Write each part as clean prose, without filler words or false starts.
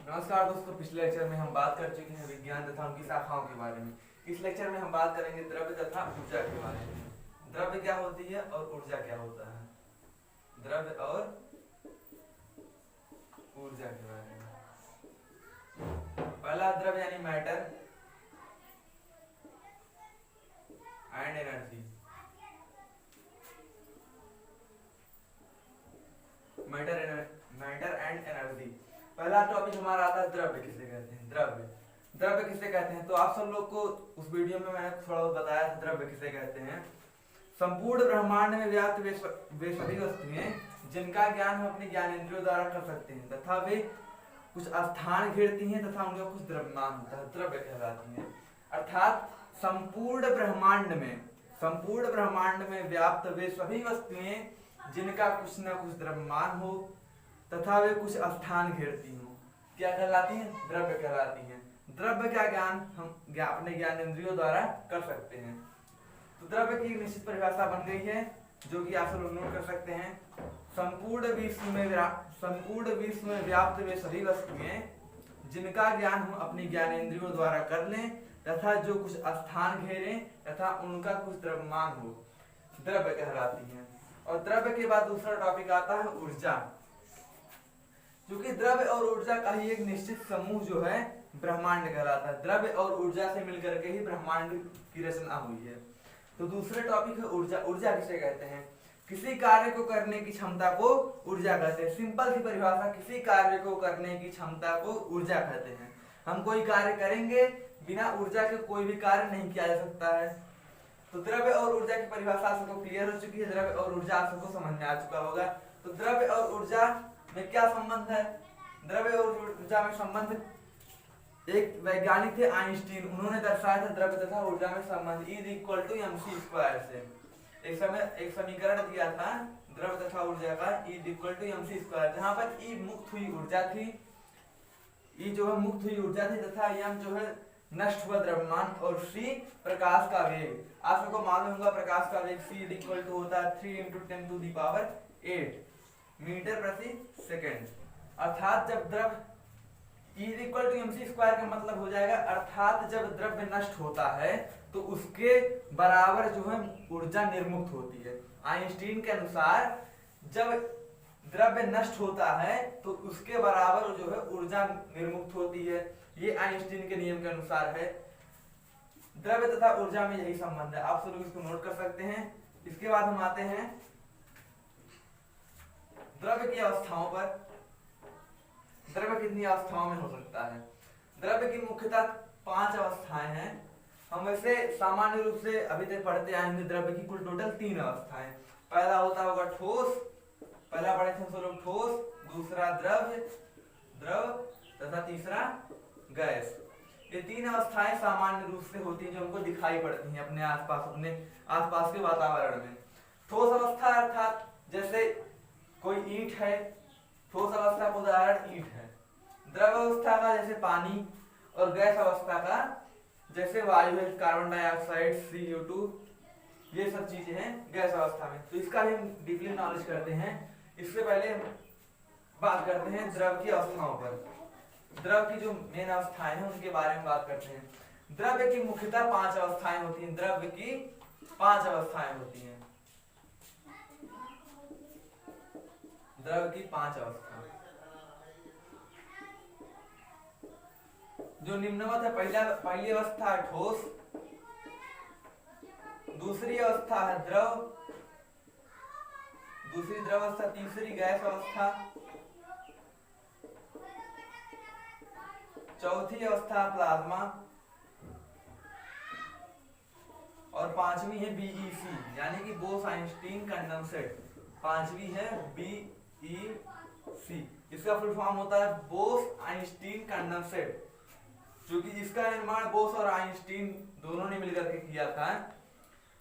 नमस्कार दोस्तों, पिछले लेक्चर में हम बात कर चुके हैं विज्ञान तथा उनकी शाखाओं के बारे में। इस लेक्चर में हम बात करेंगे द्रव्य तथा ऊर्जा के बारे में। द्रव्य क्या होती है और ऊर्जा क्या होता है। द्रव्य और ऊर्जा के बारे में। पहला द्रव्य यानी matter and energy. Matter and energy. पहला टॉपिक हमारा आता है द्रव्य किसे कहते हैं। द्रव्य किसे कहते हैं, तो आप सब लोग को उस वीडियो में मैंने थोड़ा बहुत बताया था द्रव्य किसे कहते हैं। संपूर्ण ब्रह्मांड में व्याप्त वे सभी वस्तुएं जिनका ज्ञान हम अपने ज्ञानेंद्रियों द्वारा कर सकते हैं तथा वे कुछ स्थान घेरती हैं तथा उनका कुछ द्रव्यमान होता है, द्रव्य कहलाती हैं। अर्थात संपूर्ण ब्रह्मांड में व्याप्त वे सभी वस्तुएं जिनका कुछ न कुछ द्रव्यमान हो तथा वे कुछ स्थान घेरती हो, क्या कहलाती हैं? द्रव्य कहलाती हैं। द्रव्य का ज्ञान हम अपने ज्ञानेंद्रियों द्वारा कर सकते हैं। तो द्रव्य की निश्चित परिभाषा बन गई है जो कि आप सब लोग नोट कर सकते हैं। संपूर्ण विश्व में व्याप्त वे सभी वस्तुएं जिनका ज्ञान हम अपने ज्ञानेंद्रियों द्वारा कर लें तथा जो कुछ स्थान घेरें तथा उनका कुछ द्रव्यमान हो, द्रव्य कहलाती हैं। और द्रव्य के बाद दूसरा टॉपिक आता है ऊर्जा। क्योंकि द्रव्य और ऊर्जा का ही एक निश्चित समूह जो है ब्रह्मांड कहलाता है। द्रव्य और ऊर्जा से मिलकर के ही ब्रह्मांड की रचना हुई है। तो दूसरे टॉपिक है ऊर्जा। ऊर्जा किसे कहते हैं? किसी कार्य को करने की क्षमता को ऊर्जा कहते हैं। सिंपल सी परिभाषा, किसी कार्य को करने की क्षमता को ऊर्जा कहते हैं। हम कोई कार्य करेंगे, बिना ऊर्जा के कोई भी कार्य नहीं किया जा सकता है। तो द्रव्य और ऊर्जा की परिभाषा सबको क्लियर हो चुकी है। द्रव्य और ऊर्जा सबको समझ में आ चुका होगा। तो द्रव्य और ऊर्जा में क्या संबंध है? द्रव्य और ऊर्जा में संबंध, एक वैज्ञानिक थे आइंस्टीन, उन्होंने दर्शाया था द्रव्य तथा ऊर्जा में संबंध E = mc² से। एक समीकरण दिया था द्रव्य तथा ऊर्जा का E = mc², जहां पर E मुक्त हुई ऊर्जा थी, E जो है मुक्त हुई ऊर्जा थी तथा m जो है नष्ट हुआ द्रव्यमान और c प्रकाश का वेग। आप सबको मालूम होगा प्रकाश का वेग c होता है 3 × 10⁸ मीटर प्रति सेकेंड। अर्थात जब द्रव्य E = mc² का मतलब हो जाएगा, अर्थात जब द्रव्य नष्ट होता है तो उसके बराबर जो है ऊर्जा निर्मुक्त होती है। आइंस्टीन के अनुसार जब द्रव्य नष्ट होता है तो उसके बराबर जो है ऊर्जा निर्मुक्त होती है। ये आइंस्टीन के नियम के अनुसार है। द्रव्य तथा ऊर्जा में यही संबंध है, आप सब लोग इसको नोट कर सकते हैं। इसके बाद हम आते हैं द्रव्य की अवस्थाओं पर। द्रव्य कितनी अवस्थाओं में हो सकता है? द्रव्य की मुख्यतः 5 अवस्थाएं हैं। हम वैसे सामान्य रूप से अभी तक पढ़ते आएंगे द्रव्य की कुल टोटल 3 अवस्थाएं। पहला होता होगा ठोस, पहला पढ़े थे हम लोग ठोस, दूसरा द्रव तथा तीसरा गैस। ये 3 अवस्थाएं सामान्य रूप से होती हैं जो हमको दिखाई पड़ती हैं अपने आसपास के वातावरण में। ठोस अवस्था अर्थात जैसे कोई ईंट है, ठोस अवस्था का उदाहरण ईंट है। द्रव अवस्था का जैसे पानी, और गैस अवस्था का जैसे वायु है, कार्बन डाइऑक्साइड, CO2, ये सब चीजें हैं गैस अवस्था में। तो इसका भी हम डीपली नॉलेज करते हैं। इससे पहले बात करते हैं द्रव की अवस्थाओं पर। द्रव की जो मेन अवस्थाएं हैं उनके बारे में बात करते हैं। द्रव्य की मुख्यतः 5 अवस्थाएं होती हैं। द्रव्य की 5 अवस्थाएं होती हैं। द्रव्य की 5 अवस्था जो निम्नवत है। पहली अवस्था है ठोस, दूसरी अवस्था है द्रव, दूसरी द्रव अवस्था, तीसरी गैस अवस्था, चौथी अवस्था प्लाज्मा और 5वीं है BEC यानी कि बोस-आइंस्टीन कंडेंसेट। 5वीं है BEC, इसका फुल फॉर्म होता है बोस-आइंस्टीन कंडेंसेट, क्योंकि इसका निर्माण बोस और आइंस्टीन दोनों ने मिलकर के किया था।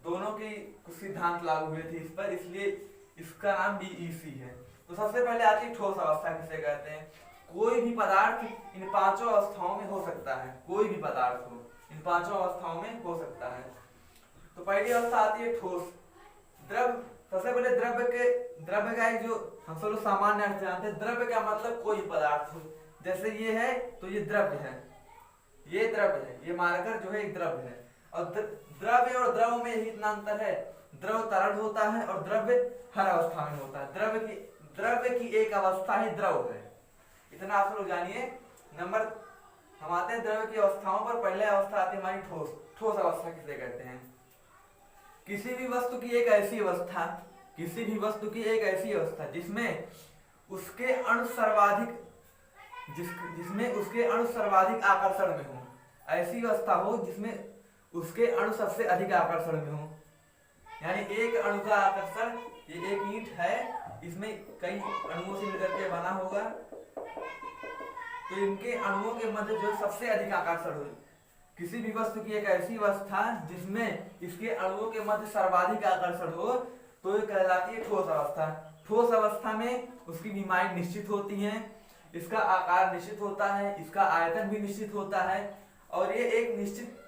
दोनों के कुछ सिद्धांत लागू हुए थे इस पर, इसलिए इसका नाम BEC है। तो सबसे पहले आती है ठोस अवस्था किसे कहते हैं? कोई भी पदार्थ इन 5 अवस्थाओं में हो सकता है। कोई भी पदार्थ हो इन 5 अवस्थाओं में हो सकता है। तो पहली अवस्था आती है ठोस। द्रव, सबसे पहले द्रव्य का एक जो हम सब लोग सामान्य अर्थ जानते हैं, द्रव्य का मतलब कोई पदार्थ हो। जैसे ये है तो ये द्रव्य है, ये द्रव्य है, ये मार्कर जो है एक द्रव्य है। और द्रव्य और द्रव में यही इतना अंतर है, द्रव तरल होता है और द्रव्य हर अवस्था में होता है। द्रव्य की एक अवस्था ही द्रव है, इतना आप लोग जानिए। नंबर हम आते हैं द्रव्य की अवस्थाओं पर। पहले अवस्था आती है हमारी ठोस। ठोस अवस्था किसे कहते हैं? किसी भी वस्तु की एक ऐसी अवस्था, किसी भी वस्तु की एक ऐसी अवस्था जिसमें उसके अणु सर्वाधिक जिसमें उसके अणु सर्वाधिक आकर्षण में हो। ऐसी अवस्था हो जिसमें उसके अणु सबसे अधिक आकर्षण में हो। यानी एक अणु का आकर्षण, ये एक ईंट है, इसमें कई अणुओं से मिलकर के बना होगा, तो इनके अणुओं के मध्य जो सबसे अधिक आकर्षण हो। किसी भी वस्तु की एक ऐसी अवस्था जिसमें इसके अणुओं के मध्य सर्वाधिक आकर्षण हो, तो ये कहलाती है ठोस अवस्था। ठोस अवस्था में उसकी बीमारी निश्चित होती है, इसका आकार निश्चित होता है, इसका आयतन भी निश्चित होता है, और ये एक निश्चित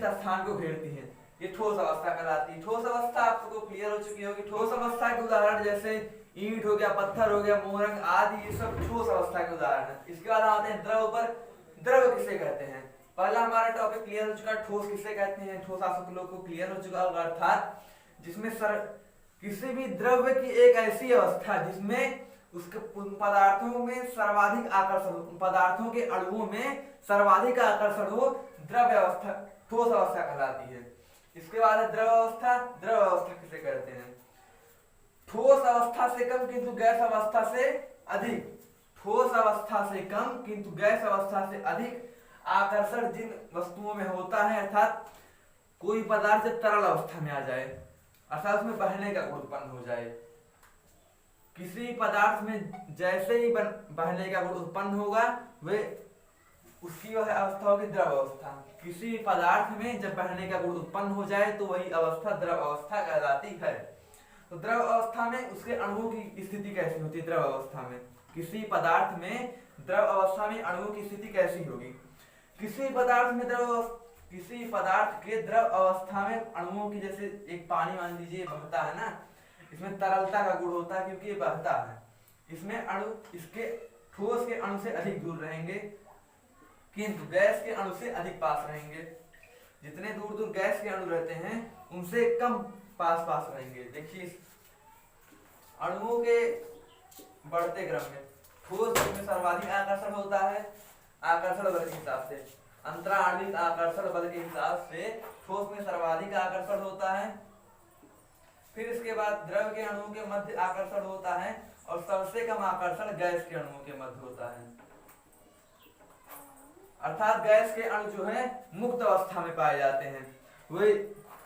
स्थान को घेरती है। ये ठोस अवस्था कहलाती है। ठोस अवस्था आपको क्लियर हो चुकी होगी। ठोस अवस्था के उदाहरण जैसे ईंट हो गया, पत्थर हो गया, मोरंग आदि, ये सब ठोस अवस्था के उदाहरण है। इसके बाद आते हैं द्रव पर। द्रव किसे कहते हैं? पहला हमारा टॉपिक क्लियर हो चुका, ठोस किसे कहते हैं, ठोस आप लोग को क्लियर हो चुका होगा। अर्थात जिसमें किसी भी द्रव्य की एक ऐसी अवस्था जिसमें उसके पदार्थों में सर्वाधिक आकर्षण, पदार्थों के अणुओं में सर्वाधिक आकर्षण हो, द्रव्य अवस्था, ठोस अवस्था कहलाती है। इसके बाद है द्रव अवस्था। द्रव अवस्था किसे कहते हैं? ठोस अवस्था से कम किंतु गैस अवस्था से अधिक, ठोस अवस्था से कम किंतु गैस अवस्था से अधिक आकर्षण जिन वस्तुओं में होता है, अर्थात कोई पदार्थ जब तरल अवस्था में आ जाए, अर्थात उसमें बहने का गुण उत्पन्न हो जाए। किसी पदार्थ में जैसे ही बहने का गुण उत्पन्न होगा, वे उसकी वह अवस्था होगी द्रव अवस्था। किसी पदार्थ में जब बहने का गुण उत्पन्न हो जाए तो वही अवस्था द्रव अवस्था कहलाती है। तो द्रव अवस्था में उसके अणुओं की स्थिति कैसी होती है? द्रव अवस्था में किसी पदार्थ में द्रव अवस्था में अणुओं की स्थिति कैसी होगी? किसी पदार्थ के द्रव अवस्था में अणुओं की, जैसे एक पानी मान लीजिए बहता है ना, इसमें तरलता का गुण होता है क्योंकि ये बहता है। इसमें अणु इसके ठोस के अणु से अधिक दूर रहेंगे किंतु गैस के अणु से अधिक पास रहेंगे। जितने दूर दूर गैस के अणु रहते हैं उनसे कम पास रहेंगे। देखिए अणुओं के बढ़ते क्रम में ठोस में सर्वाधिक आकर्षण होता है, आकर्षण बल के हिसाब से, अंतराणविक आकर्षण बल के हिसाब से ठोस में सर्वाधिक आकर्षण होता है। फिर इसके बाद द्रव के अणुओं के मध्य आकर्षण होता है और सबसे कम आकर्षण गैस के अणुओं के मध्य होता है। अर्थात गैस के अणु जो है मुक्त अवस्था में पाए जाते हैं। वे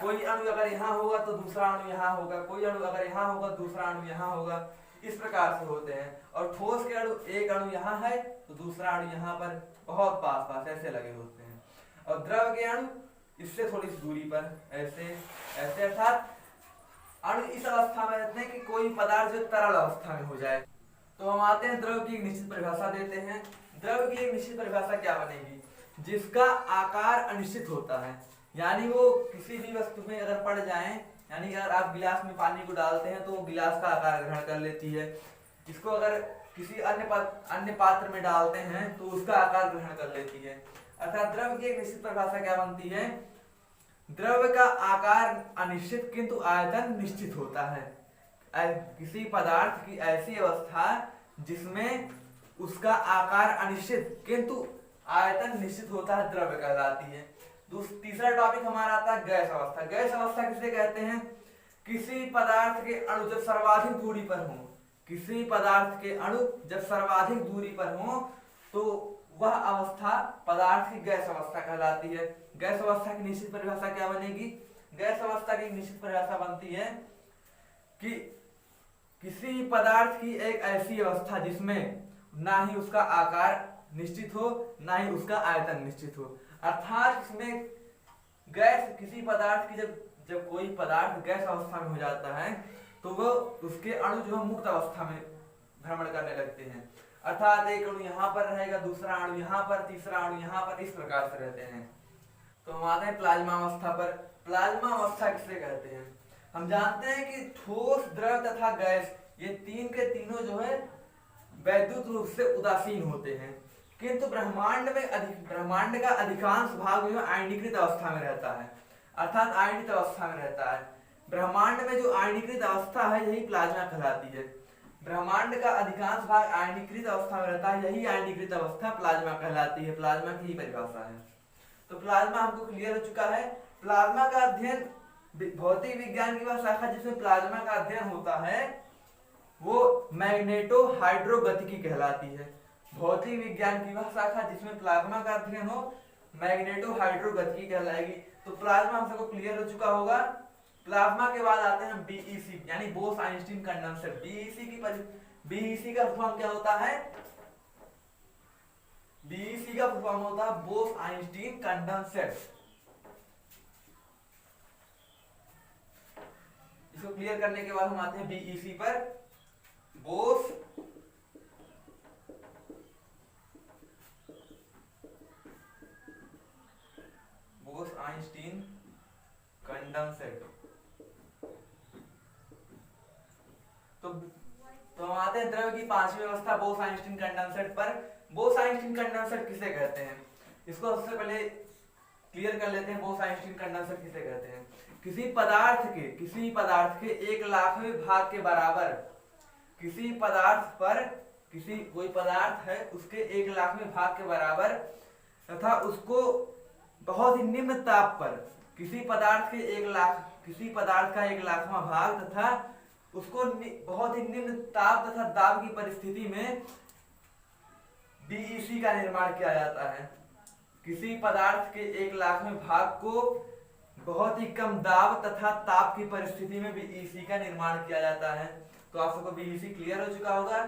कोई अणु अगर यहाँ होगा तो दूसरा अणु यहाँ होगा, कोई अणु अगर यहाँ होगा दूसरा अणु यहाँ होगा, इस प्रकार से होते हैं। और ठोस के अणु, एक अणु यहाँ है तो दूसरा अणु यहाँ पर बहुत पास ऐसे लगे होते हैं। और द्रव के अणु इससे थोड़ी सी दूरी पर ऐसे ऐसे, अर्थात अणु इस अवस्था में रहते हैं कि कोई पदार्थ जो तरल अवस्था में हो जाए। तो हम आते हैं द्रव की एक निश्चित परिभाषा देते हैं। द्रव की एक निश्चित परिभाषा क्या बनेगी? जिसका आकार अनिश्चित होता है, यानी वो किसी भी वस्तु में अगर पड़ जाए, यानी अगर आप गिलास में पानी को डालते हैं तो वो गिलास का आकार ग्रहण कर लेती है। इसको अगर किसी अन्य पात्र में डालते हैं तो उसका आकार ग्रहण कर लेती है। अर्थात द्रव की एक निश्चित परिभाषा क्या बनती है? द्रव का आकार अनिश्चित किंतु आयतन निश्चित होता है। किसी पदार्थ की ऐसी अवस्था जिसमें उसका आकार अनिश्चित किंतु आयतन निश्चित होता है, द्रव्य कहलाती है। तीसरा टॉपिक हमारा आता है गैस अवस्था। गैस अवस्था किसे कहते हैं? किसी पदार्थ के अणु जब सर्वाधिक दूरी पर हो, किसी पदार्थ के अणु जब सर्वाधिक दूरी पर हो तो वह अवस्था पदार्थ की गैस अवस्था कहलाती है। गैस अवस्था की निश्चित परिभाषा क्या बनेगी? गैस अवस्था की निश्चित परिभाषा बनती है कि किसी पदार्थ की एक ऐसी अवस्था जिसमें ना ही उसका आकार निश्चित हो ना ही उसका आयतन निश्चित हो। अर्थात इसमें गैस, किसी पदार्थ की जब कोई पदार्थ गैस अवस्था में हो जाता है तो वो उसके अणु जो है मुक्त अवस्था में भ्रमण करने लगते हैं। अर्थात एक अणु यहाँ पर रहेगा, दूसरा अणु यहाँ पर, तीसरा अणु यहाँ पर, इस प्रकार से रहते हैं। तो हम आते हैं प्लाज्मा अवस्था पर। प्लाज्मा अवस्था किसे कहते हैं? हम जानते हैं कि ठोस, द्रव तथा गैस, ये तीन के तीनों जो है वैद्युत रूप से उदासीन होते हैं, किंतु ब्रह्मांड का अधिकांश भाग जो आयनीकृत अवस्था में रहता है, अर्थात आयनित अवस्था में रहता है। ब्रह्मांड में जो आयनीकृत अवस्था है यही प्लाज्मा कहलाती है। ब्रह्मांड का अधिकांश भाग आयनीकृत अवस्था में रहता है, यही आयनीकृत अवस्था प्लाज्मा कहलाती है। प्लाज्मा की ही परिभाषा है। तो प्लाज्मा हमको क्लियर हो चुका है। प्लाज्मा का अध्ययन भौतिक विज्ञान की वह शाखा जिसमें प्लाज्मा का अध्ययन होता है वो मैग्नेटो हाइड्रोगतिकी कहलाती है। भौतिक विज्ञान की वह शाखा जिसमें प्लाज्मा का अध्ययन हो मैग्नेटो हाइड्रोगतिकी कहलाएगी। तो प्लाज्मा हम सबको क्लियर हो चुका होगा। प्लाज्मा के बाद आते हैं बीईसी यानी बोस आइंस्टीन कंडेंसर। बीईसी का फॉर्म क्या होता है? बीईसी का फॉर्म होता है बोस आइंस्टीन कंडेंसर। इसको क्लियर करने के बाद हम आते हैं बीईसी पर। Bose Einstein condenser. तो हम आते हैं द्रव्य की पांचवी अवस्था बोस आइंस्टीन कंडेंसर पर। बोस आइंस्टीन कंडेंसर किसे कहते हैं इसको सबसे पहले क्लियर कर लेते हैं। बोस आइंस्टीन कंडेंसर किसे कहते हैं? किसी पदार्थ के 1,00,000वें भाग के बराबर, किसी पदार्थ पर कोई पदार्थ है उसके 1,00,000वें भाग के बराबर तथा उसको बहुत ही निम्न ताप पर, किसी पदार्थ का 1,00,000वां भाग तथा उसको बहुत ही निम्न ताप तथा दाब की परिस्थिति में बीईसी का निर्माण किया जाता है। किसी पदार्थ के 1,00,000वें भाग को बहुत ही कम दाब तथा ताप की परिस्थिति में बीईसी का निर्माण किया जाता है। तो आप सबको बीईसी क्लियर हो चुका होगा।